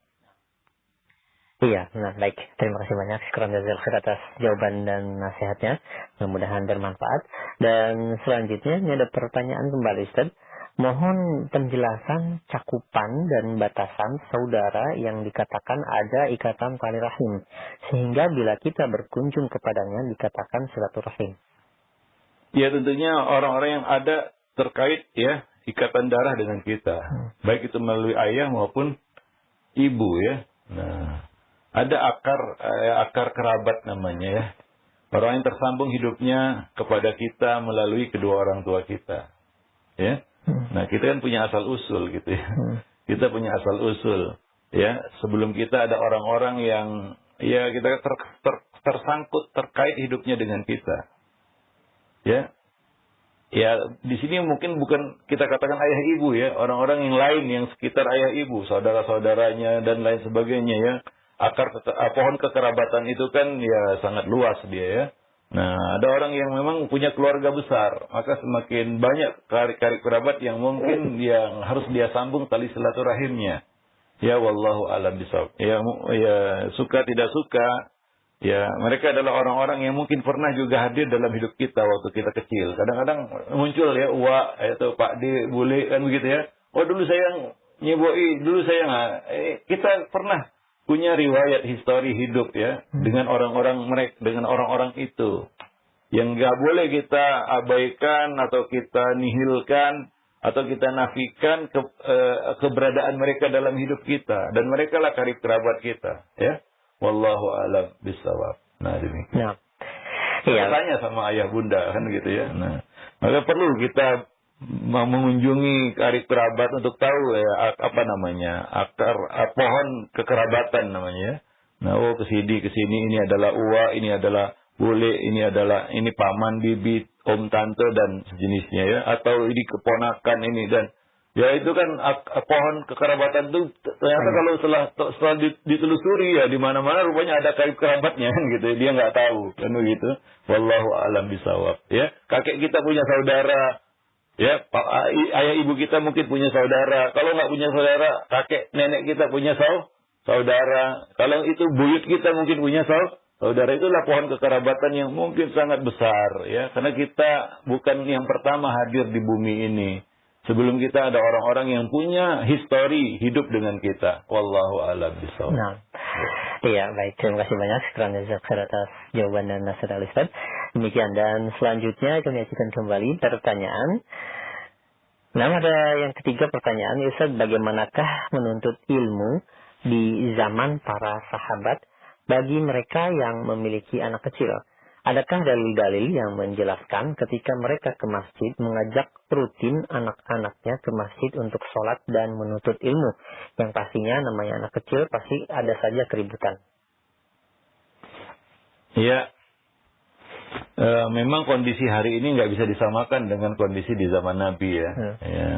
Iya, nah baik. Terima kasih banyak Syukran jazil khair atas jawaban dan nasihatnya. Mudah-mudahan bermanfaat. Dan selanjutnya ini ada pertanyaan kembali, Ustaz. Mohon penjelasan cakupan dan batasan saudara yang dikatakan ada ikatan tali rahim, sehingga bila kita berkunjung kepadanya dikatakan silaturahim. Ya, tentunya orang-orang yang ada terkait, ya, ikatan darah dengan kita, baik itu melalui ayah maupun ibu, ya. Nah, ada akar kerabat namanya, ya. Orang yang tersambung hidupnya kepada kita melalui kedua orang tua kita, ya. Nah, kita kan punya asal usul gitu, ya. Kita punya asal usul, ya. Sebelum kita ada orang-orang yang, ya, kita tersangkut terkait hidupnya dengan kita, ya. Ya, di sini mungkin bukan kita katakan ayah ibu, ya, orang-orang yang lain yang sekitar ayah ibu, saudara-saudaranya dan lain sebagainya, ya. Pohon kekerabatan itu kan ya sangat luas dia, ya. Nah, ada orang yang memang punya keluarga besar, maka semakin banyak karib-karib kerabat yang mungkin yang harus dia sambung tali silaturahimnya. Ya, wallahu alam bisawab. Ya, suka tidak suka, ya, mereka adalah orang-orang yang mungkin pernah juga hadir dalam hidup kita waktu kita kecil. Kadang-kadang muncul, ya, uwa atau Pak D, bule kan begitu, ya. Oh, dulu saya nyeboi, dulu saya nggak. Kita pernah punya riwayat histori hidup, ya, dengan orang-orang itu yang nggak boleh kita abaikan atau kita nihilkan atau kita nafikan keberadaan mereka dalam hidup kita, dan mereka lah karib kerabat kita, ya. Wallahu alam bisawab. Nah, demikian. Kita tanya sama ayah bunda kan gitu, ya. Nah, maka perlu kita mengunjungi karib kerabat untuk tahu, ya, apa namanya, akar pohon kekerabatan namanya. Nah, oh, kesini ini adalah uwa, ini adalah bule, ini paman, bibi, om, tante dan sejenisnya, ya, atau ini keponakan ini, dan ya itu kan pohon kekerabatan itu ternyata kalau setelah ditelusuri, ya, di mana-mana rupanya ada karib kerabatnya kan gitu, dia nggak tahu kan begitu. Wallahu alam bisawab, ya. Kakek kita punya saudara, ya, ayah ibu kita mungkin punya saudara. Kalau nggak punya saudara, kakek nenek kita punya saudara. Kalau itu buyut kita mungkin punya saudara. Itulah pohon kekerabatan yang mungkin sangat besar, ya. Karena kita bukan yang pertama hadir di bumi ini. Sebelum kita ada orang-orang yang punya histori hidup dengan kita. Wallahu a'lam bishawab. Nah, iya, baik. Terima kasih banyak Syukran jazil khair atas jawaban dan nasihat Ustaz. Demikian, dan selanjutnya kami ajukan kembali pertanyaan. Nah, ada yang ketiga pertanyaan, Ustaz, bagaimanakah menuntut ilmu di zaman para sahabat bagi mereka yang memiliki anak kecil? Adakah dalil-dalil yang menjelaskan ketika mereka ke masjid mengajak rutin anak-anaknya ke masjid untuk sholat dan menuntut ilmu? Yang pastinya namanya anak kecil pasti ada saja keributan. Ya, memang kondisi hari ini nggak bisa disamakan dengan kondisi di zaman Nabi ya. Ya.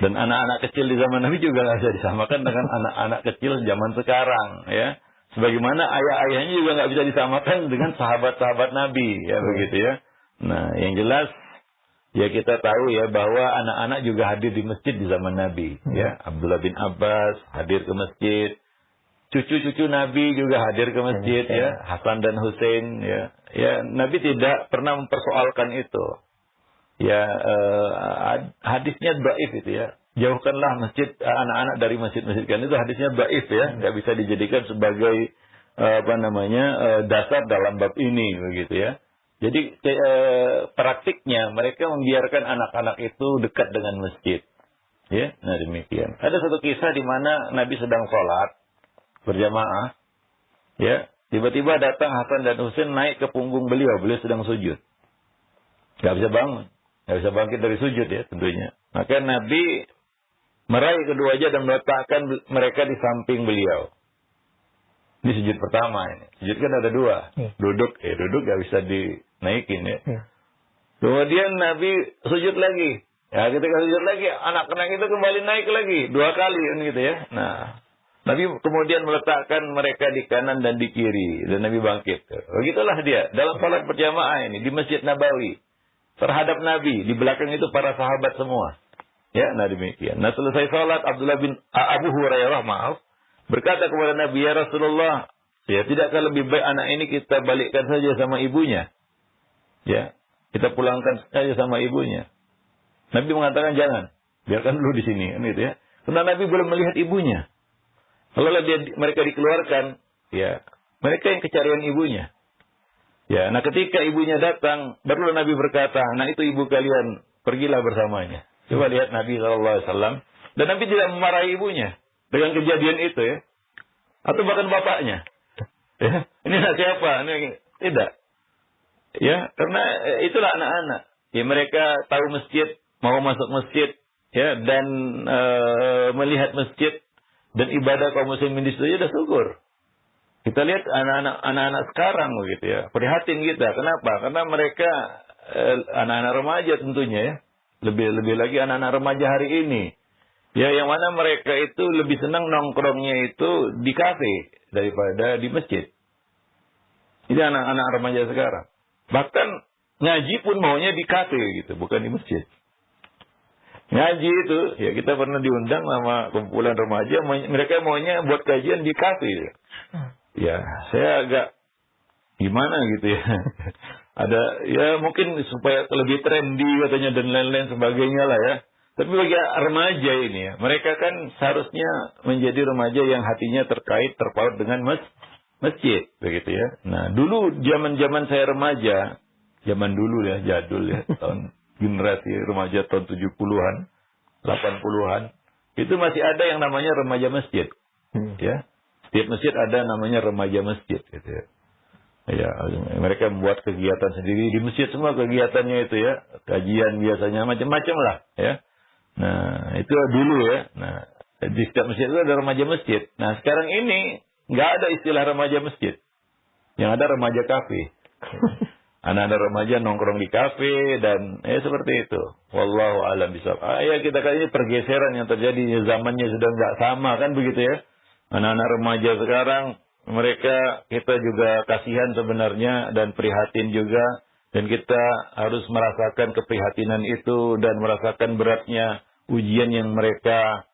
Dan anak-anak kecil di zaman Nabi juga nggak bisa disamakan dengan anak-anak kecil zaman sekarang ya. Sebagaimana ayah-ayahnya juga nggak bisa disamakan dengan sahabat-sahabat Nabi ya begitu ya. Nah, yang jelas ya kita tahu ya bahwa anak-anak juga hadir di masjid di zaman Nabi ya. Abdullah bin Abbas hadir ke masjid. Cucu-cucu Nabi juga hadir ke masjid ya, Hasan dan Hussein ya. Ya, Nabi tidak pernah mempersoalkan itu. Ya, hadisnya dhaif itu ya. Jauhkanlah masjid anak-anak dari masjid-masjid kan itu hadisnya dhaif ya, nggak bisa dijadikan sebagai dasar dalam bab ini begitu ya. Jadi praktiknya mereka membiarkan anak-anak itu dekat dengan masjid. Ya, nah demikian. Ada satu kisah di mana Nabi sedang sholat berjamaah, ya, tiba-tiba datang Hasan dan Husain naik ke punggung beliau sedang sujud. Gak bisa bangun, gak bisa bangkit dari sujud ya tentunya. Maka Nabi meraih keduanya dan meletakkan mereka di samping beliau. Ini sujud pertama ini. Sujud kan ada dua, duduk gak bisa dinaikin ya. Kemudian Nabi sujud lagi. Ya, ketika sujud lagi, anak-anak itu kembali naik lagi 2 kali kan gitu ya. Nah, Nabi kemudian meletakkan mereka di kanan dan di kiri. Dan Nabi bangkit. Begitulah dia. Dalam salat berjamaah ini. Di Masjid Nabawi. Terhadap Nabi. Di belakang itu para sahabat semua. Ya, nah demikian. Nah selesai salat Abu Hurairah berkata kepada Nabi, ya Rasulullah. Ya, tidakkah lebih baik anak ini kita balikkan saja sama ibunya? Ya, kita pulangkan saja sama ibunya. Nabi mengatakan jangan. Biarkan dulu di sini. Gitu ya. Karena Nabi belum melihat ibunya. Kalau mereka dikeluarkan, ya mereka yang kecarian ibunya. Ya, nah ketika ibunya datang, baru Nabi berkata, nah itu ibu kalian, pergilah bersamanya. Coba lihat Nabi SAW. Dan Nabi tidak memarahi ibunya dengan kejadian itu ya. Atau bahkan bapaknya. Ya, ini anak siapa? Ini, tidak. Ya, karena itulah anak-anak. Ya mereka tahu masjid, mau masuk masjid, ya dan melihat masjid. Dan ibadah kaum muslimin di situ sudah syukur. Kita lihat anak-anak sekarang begitu ya. Prihatin kita. Kenapa? Karena mereka anak-anak remaja tentunya ya. Lebih lagi anak-anak remaja hari ini. Ya yang mana mereka itu lebih senang nongkrongnya itu di kafe daripada di masjid. Ini anak-anak remaja sekarang. Bahkan ngaji pun maunya di kafe gitu, bukan di masjid. Ngaji itu, ya kita pernah diundang sama kumpulan remaja, mereka maunya buat kajian di kafe. Ya, saya agak gimana gitu ya. Ada, ya mungkin supaya lebih trendy katanya dan lain-lain sebagainya lah ya. Tapi bagi remaja ini ya, mereka kan seharusnya menjadi remaja yang hatinya terpaut dengan masjid, begitu ya. Nah, dulu zaman saya remaja, zaman dulu ya, jadul ya, tahun generasi remaja tahun 70-an, 80-an, itu masih ada yang namanya remaja masjid. Ya. Setiap masjid ada namanya remaja masjid gitu ya. Ya, mereka membuat kegiatan sendiri di masjid, semua kegiatannya itu ya, kajian biasanya macam-macam lah ya. Nah, itu dulu ya. Nah, di setiap masjid itu ada remaja masjid. Nah, sekarang ini nggak ada istilah remaja masjid. Yang ada remaja kafe. Anak-anak remaja nongkrong di kafe dan seperti itu. Wallahu a'lam bishawab. Ya kita kali ini pergeseran yang terjadi, zamannya sudah nggak sama kan begitu ya. Anak-anak remaja sekarang mereka kita juga kasihan sebenarnya dan prihatin juga, dan kita harus merasakan keprihatinan itu dan merasakan beratnya ujian yang mereka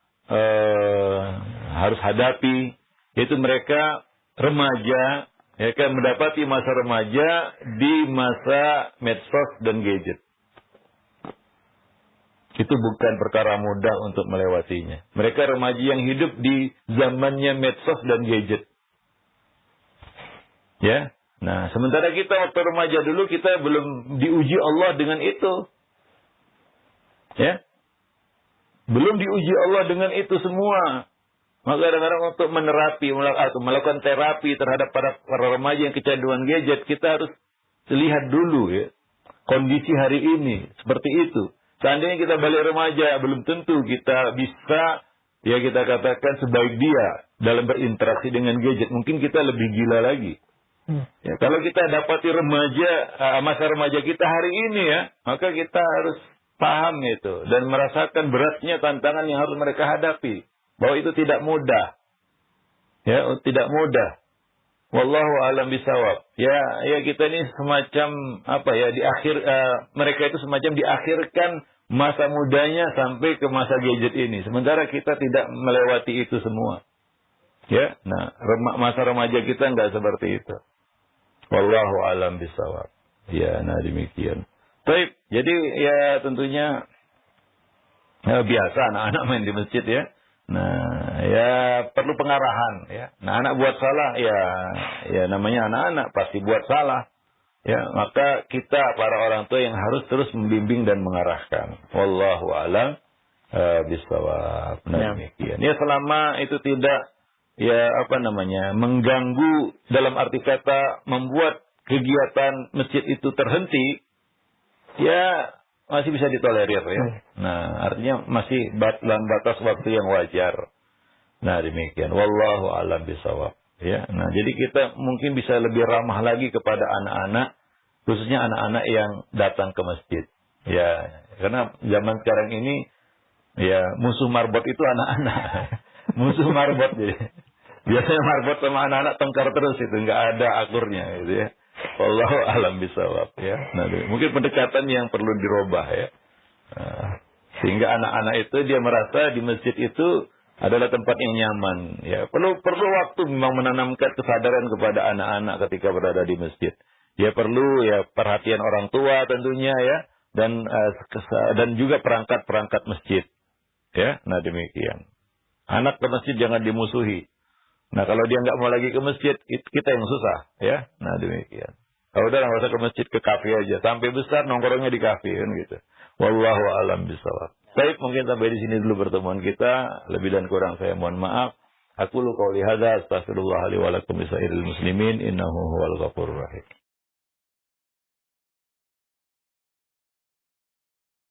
harus hadapi, yaitu mereka remaja. Mereka mendapati masa remaja di masa medsos dan gadget. Itu bukan perkara mudah untuk melewatinya. Mereka remaja yang hidup di zamannya medsos dan gadget. Ya. Nah, sementara kita waktu remaja dulu kita belum diuji Allah dengan itu. Ya. Belum diuji Allah dengan itu semua. Maka kadang-kadang untuk menerapi atau melakukan terapi terhadap para remaja yang kecanduan gadget, kita harus lihat dulu ya kondisi hari ini seperti itu. Seandainya kita balik remaja, belum tentu kita bisa ya kita katakan sebaik dia dalam berinteraksi dengan gadget. Mungkin kita lebih gila lagi. Ya, Kalau kita dapati remaja, masa remaja kita hari ini ya, maka kita harus paham itu dan merasakan beratnya tantangan yang harus mereka hadapi. Bahwa itu tidak mudah. Ya, tidak mudah. Wallahu a'lam bishawab. Ya kita ini semacam apa ya, mereka itu semacam diakhirkan masa mudanya sampai ke masa gadget ini. Sementara kita tidak melewati itu semua. Ya, nah masa remaja kita enggak seperti itu. Wallahu a'lam bishawab. Ya, nah demikian. Baik, jadi ya tentunya biasa anak-anak main di masjid ya. Nah, ya perlu pengarahan ya. Nah, anak buat salah ya namanya anak-anak pasti buat salah. Ya, maka kita para orang tua yang harus terus membimbing dan mengarahkan. Wallahu a'lam bishawab. Nah, demikian. Ya selama itu tidak mengganggu dalam arti kata membuat kegiatan masjid itu terhenti, ya masih bisa ditolerir ya. Nah, artinya masih dalam batas waktu yang wajar. Nah, demikian. Wallahu a'lam bishawab. Ya. Nah, jadi kita mungkin bisa lebih ramah lagi kepada anak-anak, khususnya anak-anak yang datang ke masjid. Ya, karena zaman sekarang ini ya musuh marbot itu anak-anak. Musuh marbot jadi. Biasanya marbot sama anak-anak tengkar terus itu, enggak ada akurnya gitu ya. Wallahu a'lam bishawab ya. Nah, mungkin pendekatan yang perlu dirubah ya. Sehingga anak-anak itu dia merasa di masjid itu adalah tempat yang nyaman ya. Perlu waktu memang menanamkan kesadaran kepada anak-anak ketika berada di masjid. Dia perlu ya perhatian orang tua tentunya ya, dan juga perangkat-perangkat masjid. Ya, nah demikian. Anak ke masjid jangan dimusuhi. Nah, kalau dia nggak mau lagi ke masjid, kita yang susah, ya. Nah, demikian. Kalau udah nggak usah ke masjid, ke kafe aja. Sampai besar nongkrongnya di kafe kan gitu. Wallahu a'lam bishawab. Baik, mungkin sampai di sini dulu pertemuan kita. Lebih dan kurang saya mohon maaf. Aku qouli hadza, astaghfirullah li wa lakum bisairil muslimin, innahu huwal ghafurur rahim.